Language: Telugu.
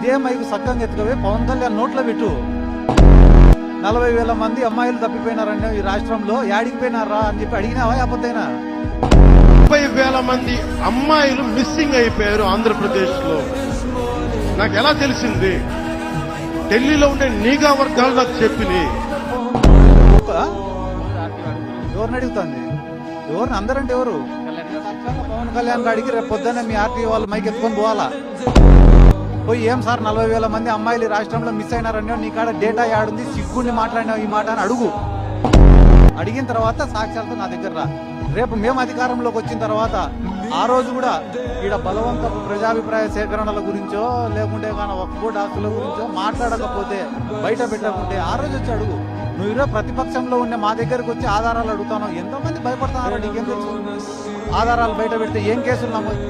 ఇదే మైకు సక్కంగా ఎత్తుకవే పవన్ కళ్యాణ్ నోట్లో పెట్టు. 40,000 మంది అమ్మాయిలు తప్పిపోయినారండి ఈ రాష్ట్రంలో, యాడికి పోయినారా అని చెప్పి అడిగినావా? అప్పతైనా 30,000 మంది అమ్మాయిలు మిస్సింగ్ అయిపోయారు ఆంధ్రప్రదేశ్ లో. నాకు ఎలా తెలిసింది? ఢిల్లీలో ఉండే నిఘా వర్గాలు నాకు చెప్పినాయి. ఎవరిని అడుగుతుంది? ఎవరిని? అందరంటే ఎవరు? పవన్ కళ్యాణ్ గాడికి రేపు పొద్దున్నే మీ ఆర్టీ వాళ్ళు మైక్ ఎత్తుకొని పోవాలా? పోయి ఏం సార్ 40,000 మంది అమ్మాయిలు రాష్ట్రంలో మిస్ అయినారని నీ కాడ డేటా యాడుంది, సిగ్గుండి మాట్లాడినావు ఈ మాట అని అడుగు. అడిగిన తర్వాత సాక్ష్యాలతో నా దగ్గర రా. రేపు మేము అధికారంలోకి వచ్చిన తర్వాత ఆ రోజు కూడా ఈడ బలవంతపు ప్రజాభిప్రాయ సేకరణల గురించో లేకుంటే కానీ వక్ఫ్ ఆస్తుల గురించో మాట్లాడకపోతే, బయట పెట్టకుంటే ఆ రోజు వచ్చి అడుగు. నువ్వు ఈరోజు ప్రతిపక్షంలో ఉండే మా దగ్గరకు వచ్చి ఆధారాలు అడుగుతాను. ఎంతో మంది భయపడుతున్నారు, నీకేం తెలుసు? ఆధారాలు బయట పెడితే ఏం కేసులు నమోదు?